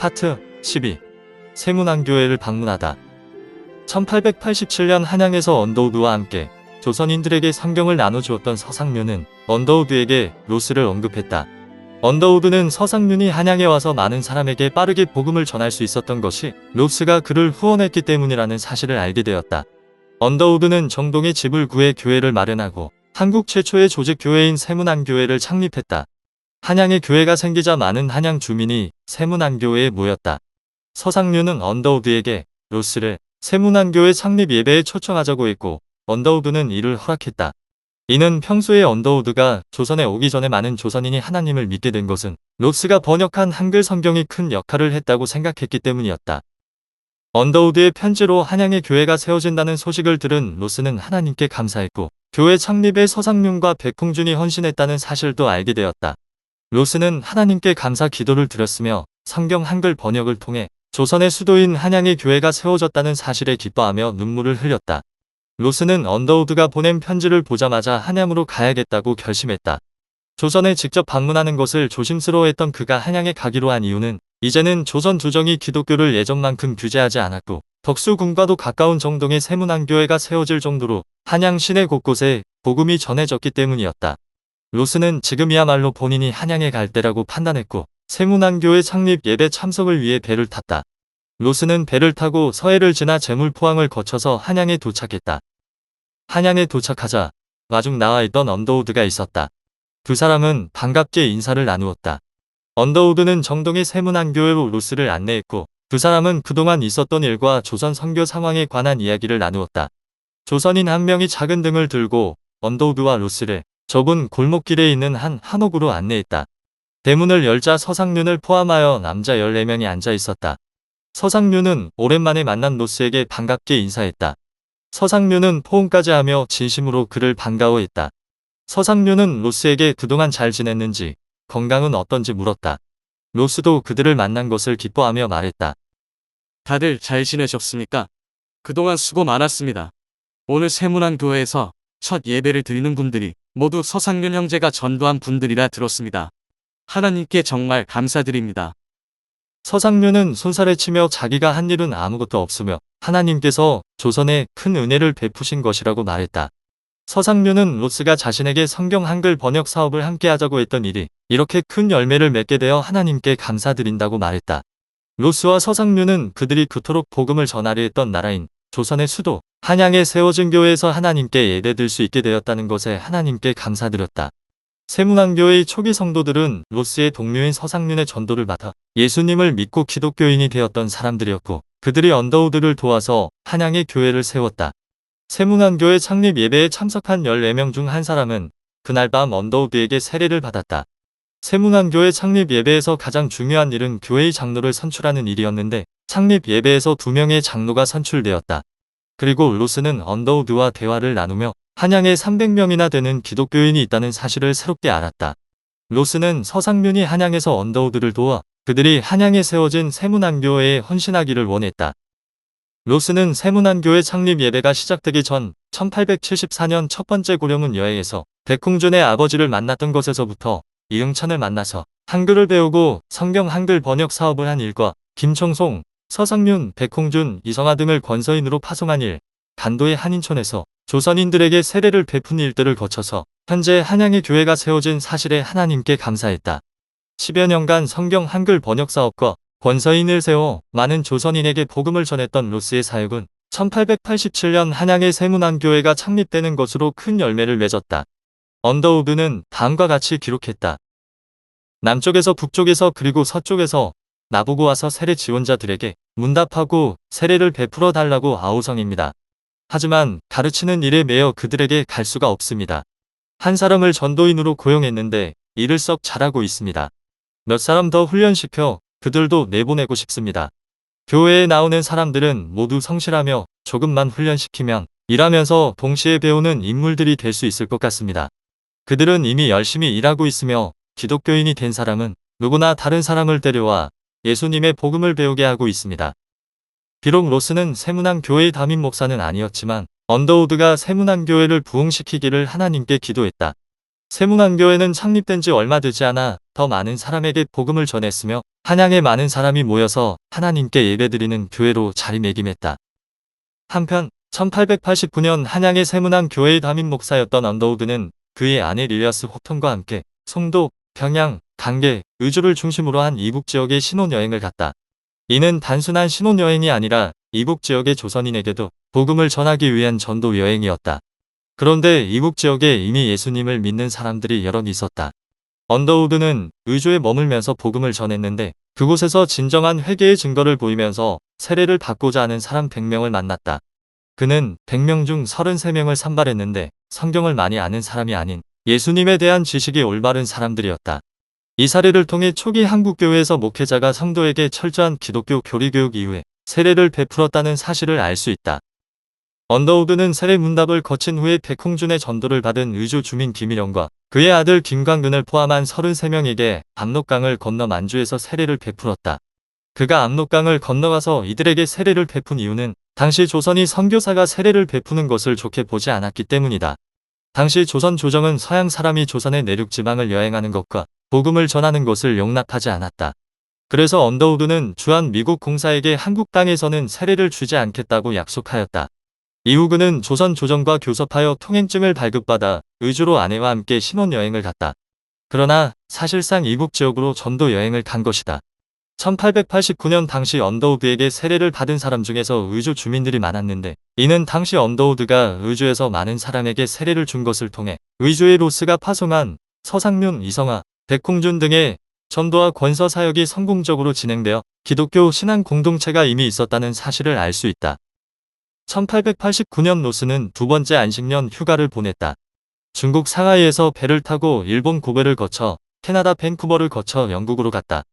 파트 12. 세문안교회를 방문하다. 1887년 한양에서 언더우드와 함께 조선인들에게 성경을 나눠주었던 서상륜은 언더우드에게 로스를 언급했다. 언더우드는 서상륜이 한양에 와서 많은 사람에게 빠르게 복음을 전할 수 있었던 것이 로스가 그를 후원했기 때문이라는 사실을 알게 되었다. 언더우드는 정동에 집을 구해 교회를 마련하고 한국 최초의 조직교회인 세문안교회를 창립했다. 한양에 교회가 생기자 많은 한양 주민이 세문안교회에 모였다. 서상륜은 언더우드에게 로스를 세문안교회 창립 예배에 초청하자고 했고 언더우드는 이를 허락했다. 이는 평소에 언더우드가 조선에 오기 전에 많은 조선인이 하나님을 믿게 된 것은 로스가 번역한 한글 성경이 큰 역할을 했다고 생각했기 때문이었다. 언더우드의 편지로 한양에 교회가 세워진다는 소식을 들은 로스는 하나님께 감사했고 교회 창립에 서상륜과 백홍준이 헌신했다는 사실도 알게 되었다. 로스는 하나님께 감사 기도를 드렸으며 성경 한글 번역을 통해 조선의 수도인 한양에 교회가 세워졌다는 사실에 기뻐하며 눈물을 흘렸다. 로스는 언더우드가 보낸 편지를 보자마자 한양으로 가야겠다고 결심했다. 조선에 직접 방문하는 것을 조심스러워했던 그가 한양에 가기로 한 이유는 이제는 조선 조정이 기독교를 예전만큼 규제하지 않았고 덕수궁과도 가까운 정동에 세문안교회가 세워질 정도로 한양 시내 곳곳에 복음이 전해졌기 때문이었다. 로스는 지금이야말로 본인이 한양에 갈 때라고 판단했고 세문안교회 창립 예배 참석을 위해 배를 탔다. 로스는 배를 타고 서해를 지나 제물포항을 거쳐서 한양에 도착했다. 한양에 도착하자 마중 나와 있던 언더우드가 있었다. 두 사람은 반갑게 인사를 나누었다. 언더우드는 정동의 세문안교회로 로스를 안내했고 두 사람은 그동안 있었던 일과 조선 선교 상황에 관한 이야기를 나누었다. 조선인 한 명이 작은 등을 들고 언더우드와 로스를 좁은 골목길에 있는 한 한옥으로 안내했다. 대문을 열자 서상륜을 포함하여 남자 14명이 앉아 있었다. 서상륜은 오랜만에 만난 로스에게 반갑게 인사했다. 서상륜은 포옹까지 하며 진심으로 그를 반가워했다. 서상륜은 로스에게 그동안 잘 지냈는지 건강은 어떤지 물었다. 로스도 그들을 만난 것을 기뻐하며 말했다. 다들 잘 지내셨습니까? 그동안 수고 많았습니다. 오늘 세문안교회에서 첫 예배를 드리는 분들이 모두 서상륜 형제가 전도한 분들이라 들었습니다. 하나님께 정말 감사드립니다. 서상륜은 손살에 치며 자기가 한 일은 아무것도 없으며 하나님께서 조선에 큰 은혜를 베푸신 것이라고 말했다. 서상륜은 로스가 자신에게 성경 한글 번역 사업을 함께 하자고 했던 일이 이렇게 큰 열매를 맺게 되어 하나님께 감사드린다고 말했다. 로스와 서상륜은 그들이 그토록 복음을 전하려 했던 나라인 조선의 수도 한양에 세워진 교회에서 하나님께 예배드릴 수 있게 되었다는 것에 하나님께 감사드렸다. 세문안교회의 초기 성도들은 로스의 동료인 서상륜의 전도를 받아 예수님을 믿고 기독교인이 되었던 사람들이었고 그들이 언더우드를 도와서 한양에 교회를 세웠다. 세문안교회 창립 예배에 참석한 14명 중 한 사람은 그날 밤 언더우드에게 세례를 받았다. 세문안교회 창립 예배에서 가장 중요한 일은 교회의 장로를 선출하는 일이었는데 창립 예배에서 2명의 장로가 선출되었다. 그리고 로스는 언더우드와 대화를 나누며 한양에 300명이나 되는 기독교인이 있다는 사실을 새롭게 알았다. 로스는 서상륜이 한양에서 언더우드를 도와 그들이 한양에 세워진 세문안교회에 헌신하기를 원했다. 로스는 세문안교회 창립 예배가 시작되기 전 1874년 첫 번째 고려문 여행에서 백홍준의 아버지를 만났던 것에서부터 이응찬을 만나서 한글을 배우고 성경 한글 번역 사업을 한 일과 김청송, 서상륜, 백홍준, 이성하 등을 권서인으로 파송한 일, 간도의 한인촌에서 조선인들에게 세례를 베푼 일들을 거쳐서 현재 한양의 교회가 세워진 사실에 하나님께 감사했다. 10여 년간 성경 한글 번역 사업과 권서인을 세워 많은 조선인에게 복음을 전했던 로스의 사역은 1887년 한양의 세문안교회가 창립되는 것으로 큰 열매를 맺었다. 언더우드는 다음과 같이 기록했다. 남쪽에서 북쪽에서 그리고 서쪽에서 나보고 와서 세례 지원자들에게 문답하고 세례를 베풀어 달라고 아우성입니다. 하지만 가르치는 일에 매여 그들에게 갈 수가 없습니다. 한 사람을 전도인으로 고용했는데 일을 썩 잘하고 있습니다. 몇 사람 더 훈련시켜 그들도 내보내고 싶습니다. 교회에 나오는 사람들은 모두 성실하며 조금만 훈련시키면 일하면서 동시에 배우는 인물들이 될 수 있을 것 같습니다. 그들은 이미 열심히 일하고 있으며 기독교인이 된 사람은 누구나 다른 사람을 데려와 예수님의 복음을 배우게 하고 있습니다. 비록 로스는 세문안교회의 담임 목사는 아니었지만 언더우드가 세문안교회를 부흥시키기를 하나님께 기도했다. 세문안교회는 창립된 지 얼마 되지 않아 더 많은 사람에게 복음을 전했으며 한양에 많은 사람이 모여서 하나님께 예배드리는 교회로 자리매김했다. 한편 1889년 한양의 세문안 교회의 담임 목사였던 언더우드는 그의 아내 릴리아스 호턴과 함께 송도, 평양, 강계, 의주를 중심으로 한 이북 지역에 신혼여행을 갔다. 이는 단순한 신혼여행이 아니라 이북 지역의 조선인에게도 복음을 전하기 위한 전도 여행이었다. 그런데 이북 지역에 이미 예수님을 믿는 사람들이 여럿 있었다. 언더우드는 의주에 머물면서 복음을 전했는데 그곳에서 진정한 회개의 증거를 보이면서 세례를 받고자 하는 사람 100명을 만났다. 그는 100명 중 33명을 선발했는데 성경을 많이 아는 사람이 아닌 예수님에 대한 지식이 올바른 사람들이었다. 이 사례를 통해 초기 한국교회에서 목회자가 성도에게 철저한 기독교 교리교육 이후에 세례를 베풀었다는 사실을 알 수 있다. 언더우드는 세례 문답을 거친 후에 백홍준의 전도를 받은 의주 주민 김일영과 그의 아들 김광근을 포함한 33명에게 압록강을 건너 만주에서 세례를 베풀었다. 그가 압록강을 건너가서 이들에게 세례를 베푼 이유는 당시 조선이 선교사가 세례를 베푸는 것을 좋게 보지 않았기 때문이다. 당시 조선 조정은 서양 사람이 조선의 내륙 지방을 여행하는 것과 복음을 전하는 것을 용납하지 않았다. 그래서 언더우드는 주한 미국 공사에게 한국 땅에서는 세례를 주지 않겠다고 약속하였다. 이후 그는 조선 조정과 교섭하여 통행증을 발급받아 의주로 아내와 함께 신혼여행을 갔다. 그러나 사실상 이북 지역으로 전도 여행을 간 것이다. 1889년 당시 언더우드에게 세례를 받은 사람 중에서 의주 주민들이 많았는데 이는 당시 언더우드가 의주에서 많은 사람에게 세례를 준 것을 통해 의주의 로스가 파송한 서상륜, 이성화, 백홍준 등의 전도와 권서 사역이 성공적으로 진행되어 기독교 신앙 공동체가 이미 있었다는 사실을 알 수 있다. 1889년 로스는 두 번째 안식년 휴가를 보냈다. 중국 상하이에서 배를 타고 일본 고베를 거쳐 캐나다 밴쿠버를 거쳐 영국으로 갔다.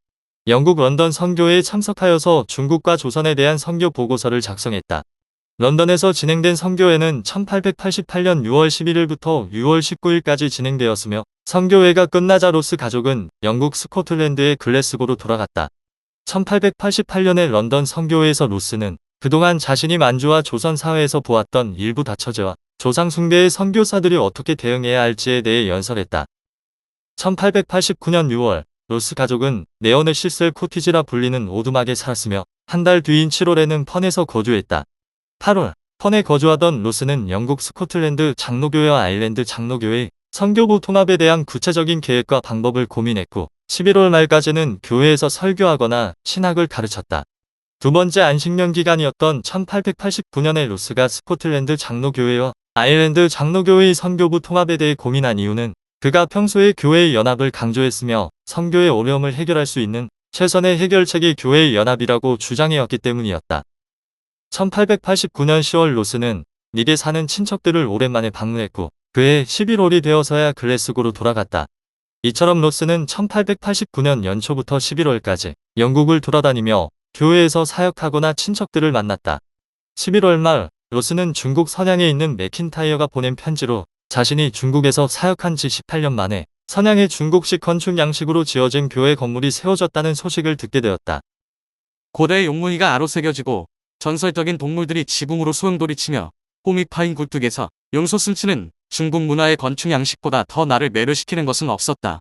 영국 런던 선교회에 참석하여서 중국과 조선에 대한 선교 보고서를 작성했다. 런던에서 진행된 선교회는 1888년 6월 11일부터 6월 19일까지 진행되었으며 선교회가 끝나자 로스 가족은 영국 스코틀랜드의 글래스고로 돌아갔다. 1888년에 런던 선교회에서 로스는 그동안 자신이 만주와 조선 사회에서 보았던 일부 다처제와 조상 숭배의 선교사들이 어떻게 대응해야 할지에 대해 연설했다. 1889년 6월 로스 가족은 네오네시스 코티지라 불리는 오두막에 살았으며 한 달 뒤인 7월에는 펀에서 거주했다. 8월 펀에 거주하던 로스는 영국 스코틀랜드 장로교회와 아일랜드 장로교회의 선교부 통합에 대한 구체적인 계획과 방법을 고민했고 11월 말까지는 교회에서 설교하거나 신학을 가르쳤다. 두 번째 안식년 기간이었던 1889년에 로스가 스코틀랜드 장로교회와 아일랜드 장로교회의 선교부 통합에 대해 고민한 이유는 그가 평소에 교회의 연합을 강조했으며 선교의 어려움을 해결할 수 있는 최선의 해결책이 교회의 연합이라고 주장해왔기 때문이었다. 1889년 10월 로스는 닉에 사는 친척들을 오랜만에 방문했고 그해 11월이 되어서야 글래스고로 돌아갔다. 이처럼 로스는 1889년 연초부터 11월까지 영국을 돌아다니며 교회에서 사역하거나 친척들을 만났다. 11월 말 로스는 중국 선양에 있는 맥킨타이어가 보낸 편지로 자신이 중국에서 사역한 지 18년 만에 선양의 중국식 건축 양식으로 지어진 교회 건물이 세워졌다는 소식을 듣게 되었다. 고대 용무늬가 아로 새겨지고 전설적인 동물들이 지붕으로 소용돌이치며 홈이 파인 굴뚝에서 용솟음치는 중국 문화의 건축 양식보다 더 나를 매료시키는 것은 없었다.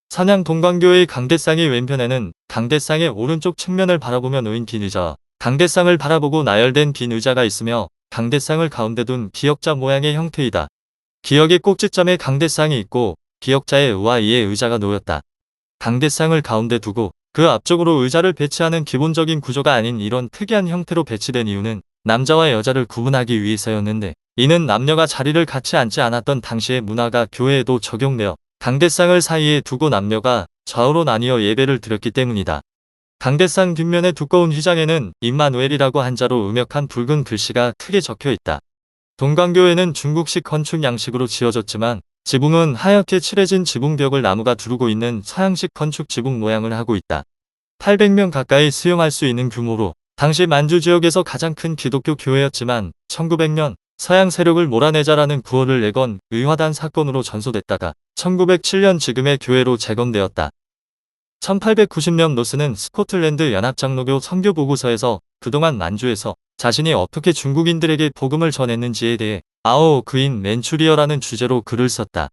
선양 동광교회의 강대상의 왼편에는 강대상의 오른쪽 측면을 바라보며 놓인 긴 의자와 강대상을 바라보고 나열된 빈 의자가 있으며 강대상을 가운데 둔 기역자 모양의 형태이다. 기역의 꼭지점에 강대상이 있고 기역자의 우와 위에 의자가 놓였다. 강대상을 가운데 두고 그 앞쪽으로 의자를 배치하는 기본적인 구조가 아닌 이런 특이한 형태로 배치된 이유는 남자와 여자를 구분하기 위해서였는데 이는 남녀가 자리를 같이 앉지 않았던 당시의 문화가 교회에도 적용되어 강대상을 사이에 두고 남녀가 좌우로 나뉘어 예배를 드렸기 때문이다. 강대상 뒷면의 두꺼운 휘장에는 임마누엘이라고 한자로 음역한 붉은 글씨가 크게 적혀 있다. 동광교회는 중국식 건축 양식으로 지어졌지만 지붕은 하얗게 칠해진 지붕벽을 나무가 두르고 있는 서양식 건축 지붕 모양을 하고 있다. 800명 가까이 수용할 수 있는 규모로 당시 만주 지역에서 가장 큰 기독교 교회였지만 1900년 서양 세력을 몰아내자라는 구호를 내건 의화단 사건으로 전소됐다가 1907년 지금의 교회로 재건되었다. 1890년 로스는 스코틀랜드 연합장로교 선교보고서에서 그동안 만주에서 자신이 어떻게 중국인들에게 복음을 전했는지에 대해 아오 그인 맨추리어라는 주제로 글을 썼다.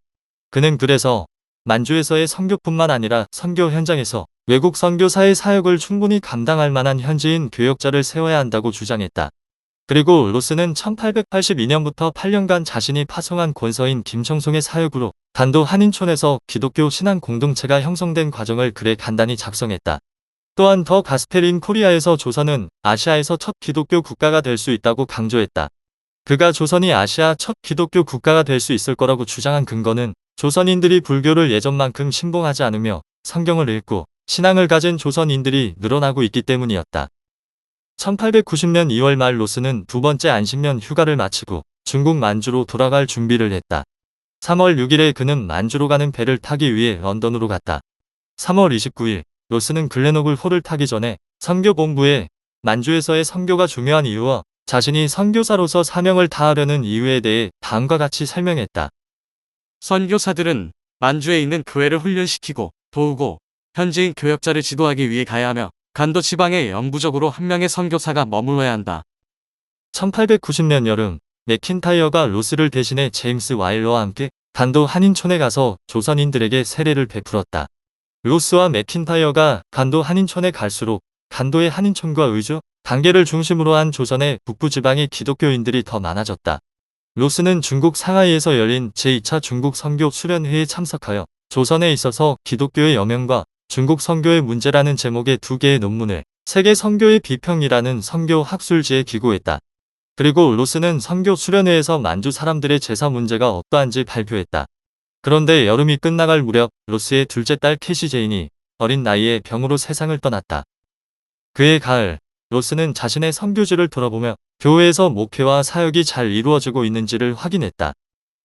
그는 그래서 만주에서의 선교뿐만 아니라 선교 현장에서 외국 선교사의 사역을 충분히 감당할 만한 현지인 교역자를 세워야 한다고 주장했다. 그리고 로스는 1882년부터 8년간 자신이 파송한 권서인 김청송의 사역으로 간도 한인촌에서 기독교 신앙 공동체가 형성된 과정을 글에 간단히 작성했다. 또한 더 가스펠인 코리아에서 조선은 아시아에서 첫 기독교 국가가 될 수 있다고 강조했다. 그가 조선이 아시아 첫 기독교 국가가 될 수 있을 거라고 주장한 근거는 조선인들이 불교를 예전만큼 신봉하지 않으며 성경을 읽고 신앙을 가진 조선인들이 늘어나고 있기 때문이었다. 1890년 2월 말 로스는 두 번째 안식년 휴가를 마치고 중국 만주로 돌아갈 준비를 했다. 3월 6일에 그는 만주로 가는 배를 타기 위해 런던으로 갔다. 3월 29일 로스는 글래노글 홀을 타기 전에 선교본부에 만주에서의 선교가 중요한 이유와 자신이 선교사로서 사명을 다하려는 이유에 대해 다음과 같이 설명했다. 선교사들은 만주에 있는 교회를 훈련시키고 도우고 현지인 교역자를 지도하기 위해 가야 하며 간도 지방에 영구적으로 한 명의 선교사가 머물러야 한다. 1890년 여름 맥킨타이어가 로스를 대신해 제임스 와일러와 함께 간도 한인촌에 가서 조선인들에게 세례를 베풀었다. 로스와 맥킨타이어가 간도 한인촌에 갈수록 간도의 한인촌과 의주, 단계를 중심으로 한 조선의 북부 지방의 기독교인들이 더 많아졌다. 로스는 중국 상하이에서 열린 제2차 중국 선교 수련회에 참석하여 조선에 있어서 기독교의 여명과 중국 선교의 문제라는 제목의 2개의 논문을 세계 선교의 비평이라는 선교 학술지에 기고했다. 그리고 로스는 선교 수련회에서 만주 사람들의 제사 문제가 어떠한지 발표했다. 그런데 여름이 끝나갈 무렵 로스의 둘째 딸 캐시 제인이 어린 나이에 병으로 세상을 떠났다. 그해 가을 로스는 자신의 선교지를 돌아보며 교회에서 목회와 사역이 잘 이루어지고 있는지를 확인했다.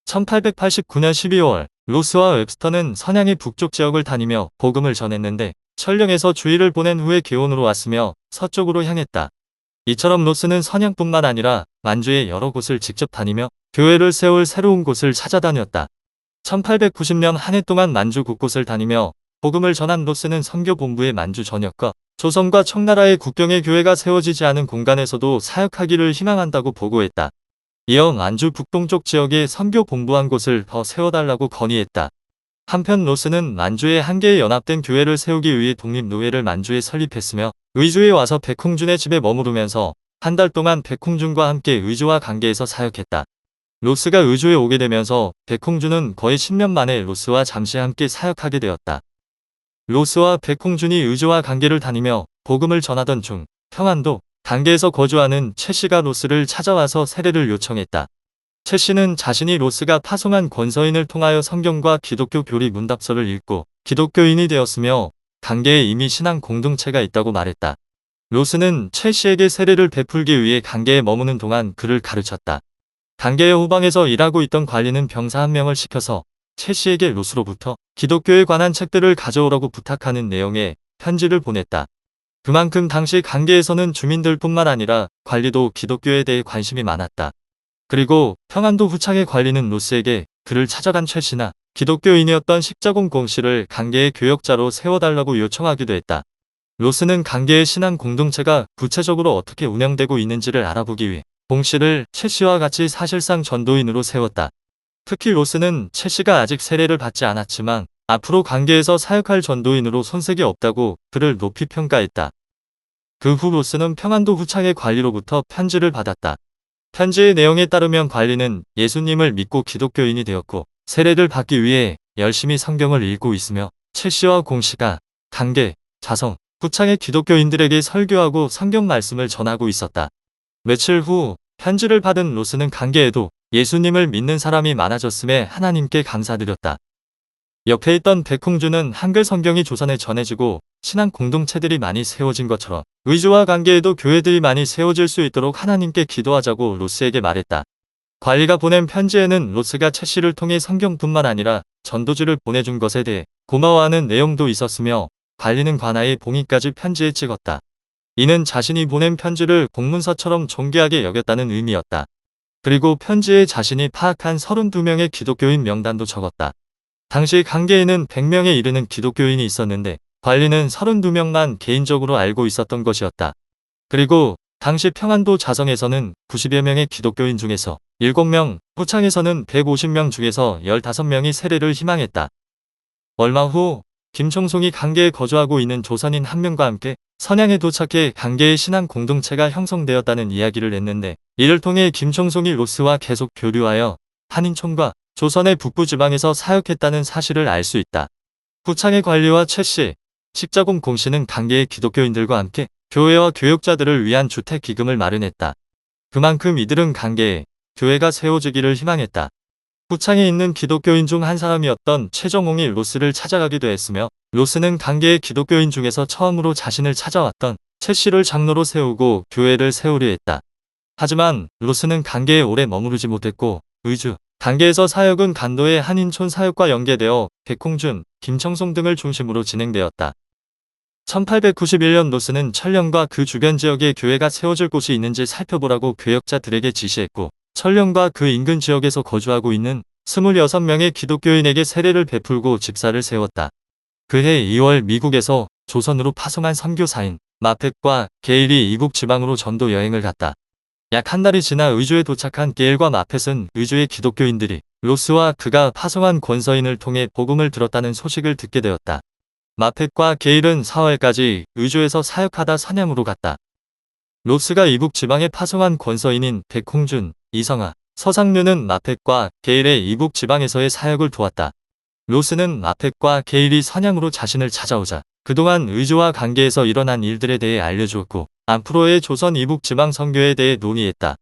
1889년 12월 로스와 웹스터는 선양의 북쪽 지역을 다니며 복음을 전했는데 철령에서 주일을 보낸 후에 개원으로 왔으며 서쪽으로 향했다. 이처럼 로스는 선양뿐만 아니라 만주의 여러 곳을 직접 다니며 교회를 세울 새로운 곳을 찾아다녔다. 1890년 한 해 동안 만주 곳곳을 다니며 복음을 전한 로스는 선교본부의 만주 전역과 조선과 청나라의 국경에 교회가 세워지지 않은 공간에서도 사역하기를 희망한다고 보고했다. 이어 만주 북동쪽 지역에 선교본부 한 곳을 더 세워달라고 건의했다. 한편 로스는 만주에 한 개의 연합된 교회를 세우기 위해 독립노회를 만주에 설립했으며 의주에 와서 백홍준의 집에 머무르면서 한 달 동안 백홍준과 함께 의주와 관계에서 사역했다. 로스가 의주에 오게 되면서 백홍준은 거의 10년 만에 로스와 잠시 함께 사역하게 되었다. 로스와 백홍준이 의주와 관계를 다니며 복음을 전하던 중 평안도 단계에서 거주하는 최 씨가 로스를 찾아와서 세례를 요청했다. 최 씨는 자신이 로스가 파송한 권서인을 통하여 성경과 기독교 교리 문답서를 읽고 기독교인이 되었으며 단계에 이미 신앙 공동체가 있다고 말했다. 로스는 최 씨에게 세례를 베풀기 위해 단계에 머무는 동안 그를 가르쳤다. 단계의 후방에서 일하고 있던 관리는 병사 한 명을 시켜서 최 씨에게 로스로부터 기독교에 관한 책들을 가져오라고 부탁하는 내용의 편지를 보냈다. 그만큼 당시 관계에서는 주민들뿐만 아니라 관리도 기독교에 대해 관심이 많았다. 그리고 평안도 후창의 관리는 로스에게 그를 찾아간 최 씨나 기독교인이었던 십자공 공 씨를 관계의 교역자로 세워달라고 요청하기도 했다. 로스는 관계의 신앙 공동체가 구체적으로 어떻게 운영되고 있는지를 알아보기 위해 공 씨를 최 씨와 같이 사실상 전도인으로 세웠다. 특히 로스는 최 씨가 아직 세례를 받지 않았지만 앞으로 관계에서 사역할 전도인으로 손색이 없다고 그를 높이 평가했다. 그 후 로스는 평안도 후창의 관리로부터 편지를 받았다. 편지의 내용에 따르면 관리는 예수님을 믿고 기독교인이 되었고 세례를 받기 위해 열심히 성경을 읽고 있으며 최 씨와 공 씨가 관계, 자성, 후창의 기독교인들에게 설교하고 성경 말씀을 전하고 있었다. 며칠 후 편지를 받은 로스는 관계에도 예수님을 믿는 사람이 많아졌음에 하나님께 감사드렸다. 옆에 있던 백홍준은 한글 성경이 조선에 전해지고 신앙 공동체들이 많이 세워진 것처럼 의주와 관계에도 교회들이 많이 세워질 수 있도록 하나님께 기도하자고 로스에게 말했다. 관리가 보낸 편지에는 로스가 최 씨를 통해 성경뿐만 아니라 전도지를 보내준 것에 대해 고마워하는 내용도 있었으며 관리는 관아의 봉인까지 편지에 찍었다. 이는 자신이 보낸 편지를 공문서처럼 존귀하게 여겼다는 의미였다. 그리고 편지에 자신이 파악한 32명의 기독교인 명단도 적었다. 당시 관계에는 100명에 이르는 기독교인이 있었는데 관리는 32명만 개인적으로 알고 있었던 것이었다. 그리고 당시 평안도 자성에서는 90여 명의 기독교인 중에서 7명, 후창에서는 150명 중에서 15명이 세례를 희망했다. 얼마 후 김청송이 강계에 거주하고 있는 조선인 한 명과 함께 선양에 도착해 강계의 신앙 공동체가 형성되었다는 이야기를 냈는데, 이를 통해 김청송이 로스와 계속 교류하여 한인촌과 조선의 북부 지방에서 사역했다는 사실을 알 수 있다. 후창의 관리와 최씨, 식자공 공씨는 강계의 기독교인들과 함께 교회와 교역자들을 위한 주택 기금을 마련했다. 그만큼 이들은 강계에 교회가 세워지기를 희망했다. 후창에 있는 기독교인 중 한 사람이었던 최정홍이 로스를 찾아가기도 했으며, 로스는 강계의 기독교인 중에서 처음으로 자신을 찾아왔던 최씨를 장로로 세우고 교회를 세우려 했다. 하지만 로스는 강계에 오래 머무르지 못했고, 의주, 강계에서 사역은 간도의 한인촌 사역과 연계되어 백홍준, 김청송 등을 중심으로 진행되었다. 1891년 로스는 천령과 그 주변 지역에 교회가 세워질 곳이 있는지 살펴보라고 교역자들에게 지시했고, 천령과 그 인근 지역에서 거주하고 있는 26명의 기독교인에게 세례를 베풀고 집사를 세웠다. 그해 2월 미국에서 조선으로 파송한 선교사인 마펫과 게일이 이북 지방으로 전도 여행을 갔다. 약 한 달이 지나 의주에 도착한 게일과 마펫은 의주의 기독교인들이 로스와 그가 파송한 권서인을 통해 복음을 들었다는 소식을 듣게 되었다. 마펫과 게일은 4월까지 의주에서 사역하다 선양으로 갔다. 로스가 이북 지방에 파송한 권서인인 백홍준, 이성아, 서상류는 마펫과 게일의 이북 지방에서의 사역을 도왔다. 로스는 마펫과 게일이 선양으로 자신을 찾아오자 그동안 의주와 관계에서 일어난 일들에 대해 알려주었고, 앞으로의 조선 이북 지방 선교에 대해 논의했다.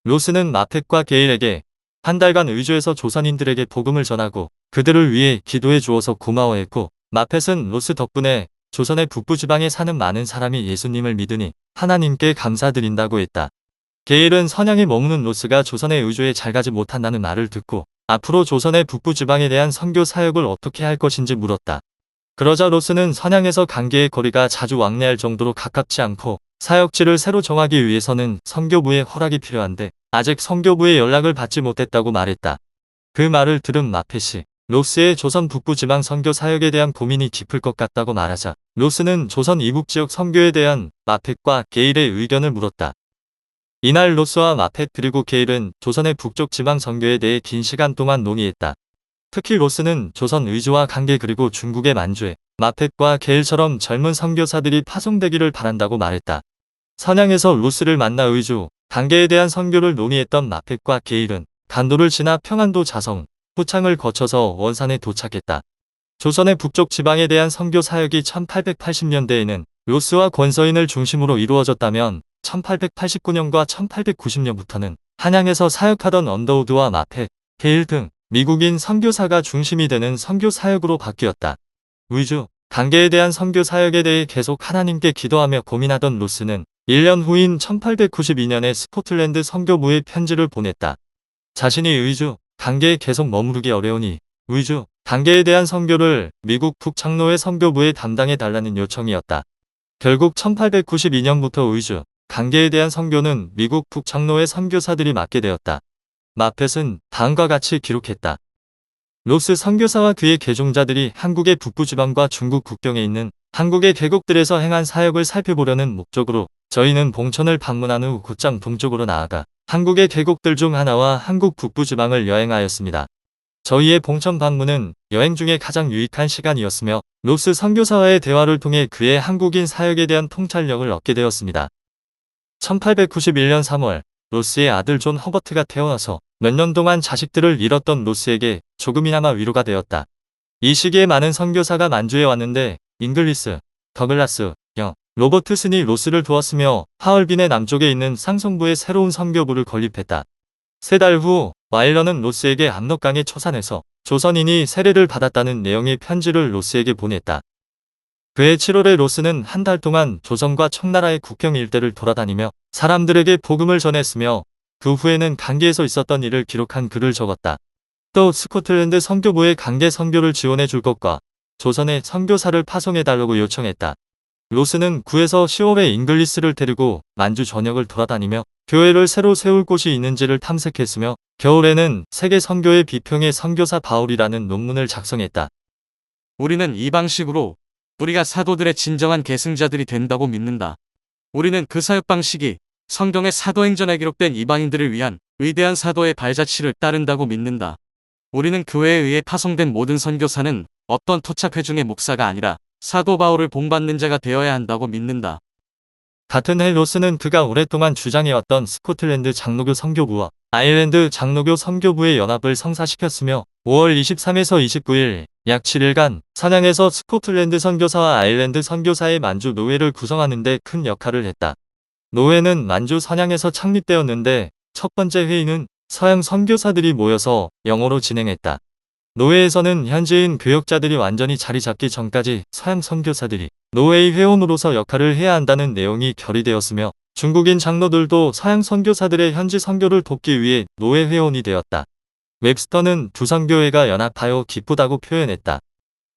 로스는 마펫과 게일에게 한 달간 의주에서 조선인들에게 복음을 전하고 그들을 위해 기도해 주어서 고마워했고, 마펫은 로스 덕분에 조선의 북부 지방에 사는 많은 사람이 예수님을 믿으니 하나님께 감사드린다고 했다. 게일은 선양에 머무는 로스가 조선의 의주에 잘 가지 못한다는 말을 듣고 앞으로 조선의 북부 지방에 대한 선교 사역을 어떻게 할 것인지 물었다. 그러자 로스는 선양에서 강계의 거리가 자주 왕래할 정도로 가깝지 않고 사역지를 새로 정하기 위해서는 선교부의 허락이 필요한데 아직 선교부의 연락을 받지 못했다고 말했다. 그 말을 들은 마펫이 로스의 조선 북부 지방 선교 사역에 대한 고민이 깊을 것 같다고 말하자, 로스는 조선 이북 지역 선교에 대한 마펫과 게일의 의견을 물었다. 이날 로스와 마펫 그리고 게일은 조선의 북쪽 지방 선교에 대해 긴 시간 동안 논의했다. 특히 로스는 조선 의주와 관계 그리고 중국의 만주에 마펫과 게일처럼 젊은 선교사들이 파송되기를 바란다고 말했다. 선양에서 로스를 만나 의주, 관계에 대한 선교를 논의했던 마펫과 게일은 간도를 지나 평안도 자성, 후창을 거쳐서 원산에 도착했다. 조선의 북쪽 지방에 대한 선교 사역이 1880년대에는 로스와 권서인을 중심으로 이루어졌다면 1889년과 1890년부터는 한양에서 사역하던 언더우드와 마펫, 게일 등 미국인 선교사가 중심이 되는 선교 사역으로 바뀌었다. 의주, 관계에 대한 선교 사역에 대해 계속 하나님께 기도하며 고민하던 로스는 1년 후인 1892년에 스코틀랜드 선교부에 편지를 보냈다. 자신이 의주, 관계에 계속 머무르기 어려우니 의주, 관계에 대한 선교를 미국 북창로의 선교부에 담당해 달라는 요청이었다. 결국 1892년부터 의주, 관계에 대한 선교는 미국 북창로의 선교사들이 맡게 되었다. 마펫은 다음과 같이 기록했다. 로스 선교사와 그의 계종자들이 한국의 북부지방과 중국 국경에 있는 한국의 계곡들에서 행한 사역을 살펴보려는 목적으로 저희는 봉천을 방문한 후 곧장 동쪽으로 나아가 한국의 계곡들 중 하나와 한국 북부지방을 여행하였습니다. 저희의 봉천 방문은 여행 중에 가장 유익한 시간이었으며 로스 선교사와의 대화를 통해 그의 한국인 사역에 대한 통찰력을 얻게 되었습니다. 1891년 3월 로스의 아들 존 허버트가 태어나서 몇 년 동안 자식들을 잃었던 로스에게 조금이나마 위로가 되었다. 이 시기에 많은 선교사가 만주에 왔는데 잉글리스, 더글라스, 로버트슨이 로스를 도왔으며 하얼빈의 남쪽에 있는 상송부에 새로운 선교부를 건립했다. 3달 후 와일러는 로스에게 압록강의 초산에서 조선인이 세례를 받았다는 내용의 편지를 로스에게 보냈다. 그해 7월에 로스는 한 달 동안 조선과 청나라의 국경 일대를 돌아다니며 사람들에게 복음을 전했으며 그 후에는 관계에서 있었던 일을 기록한 글을 적었다. 또 스코틀랜드 선교부에 관계 선교를 지원해 줄 것과 조선에 선교사를 파송해 달라고 요청했다. 로스는 9에서 10월에 잉글리스를 데리고 만주 전역을 돌아다니며 교회를 새로 세울 곳이 있는지를 탐색했으며 겨울에는 세계 선교의 비평의 선교사 바울이라는 논문을 작성했다. 우리는 이 방식으로 우리가 사도들의 진정한 계승자들이 된다고 믿는다. 우리는 그 사역 방식이 성경의 사도행전에 기록된 이방인들을 위한 위대한 사도의 발자취를 따른다고 믿는다. 우리는 교회에 의해 파송된 모든 선교사는 어떤 토착회중의 목사가 아니라 사도 바울을 본받는 자가 되어야 한다고 믿는다. 같은 해 로스는 그가 오랫동안 주장해왔던 스코틀랜드 장로교 선교부와 아일랜드 장로교 선교부의 연합을 성사시켰으며 5월 23에서 29일 약 7일간 선양에서 스코틀랜드 선교사와 아일랜드 선교사의 만주 노회를 구성하는 데 큰 역할을 했다. 노회는 만주 선양에서 창립되었는데 첫 번째 회의는 서양 선교사들이 모여서 영어로 진행했다. 노회에서는 현지인 교역자들이 완전히 자리 잡기 전까지 서양 선교사들이 노회의 회원으로서 역할을 해야 한다는 내용이 결의되었으며 중국인 장로들도 서양 선교사들의 현지 선교를 돕기 위해 노회 회원이 되었다. 웹스터는 두 선교회가 연합하여 기쁘다고 표현했다.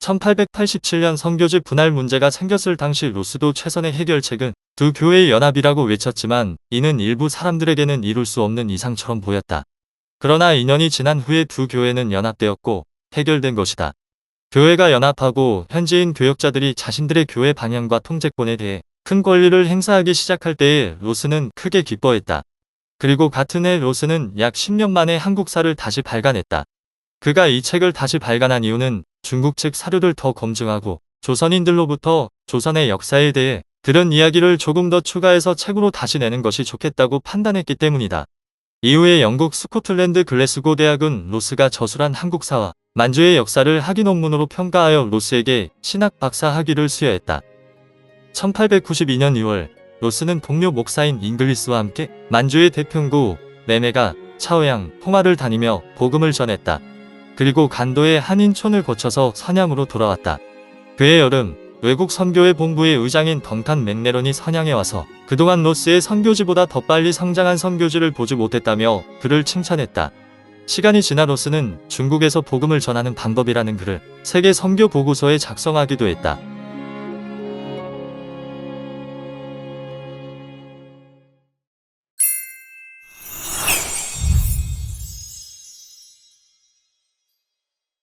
1887년 선교지 분할 문제가 생겼을 당시 로스도 최선의 해결책은 두 교회의 연합이라고 외쳤지만 이는 일부 사람들에게는 이룰 수 없는 이상처럼 보였다. 그러나 2년이 지난 후에 두 교회는 연합되었고 해결된 것이다. 교회가 연합하고 현지인 교역자들이 자신들의 교회 방향과 통제권에 대해 큰 권리를 행사하기 시작할 때에 로스는 크게 기뻐했다. 그리고 같은 해 로스는 약 10년 만에 한국사를 다시 발간했다. 그가 이 책을 다시 발간한 이유는 중국 측 사료를 더 검증하고 조선인들로부터 조선의 역사에 대해 들은 이야기를 조금 더 추가해서 책으로 다시 내는 것이 좋겠다고 판단했기 때문이다. 이후에 영국 스코틀랜드 글래스고 대학은 로스가 저술한 한국사와 만주의 역사를 학위 논문으로 평가하여 로스에게 신학 박사 학위를 수여했다. 1892년 2월 로스는 동료 목사인 잉글리스와 함께 만주의 대평구 레메가, 차오양, 통화를 다니며 복음을 전했다. 그리고 간도의 한인촌을 거쳐서 선양으로 돌아왔다. 그해 여름 외국 선교회 본부의 의장인 덩칸 맥네런이 선양에 와서 그동안 로스의 선교지보다 더 빨리 성장한 선교지를 보지 못했다며 그를 칭찬했다. 시간이 지나 로스는 중국에서 복음을 전하는 방법이라는 글을 세계 선교 보고서에 작성하기도 했다.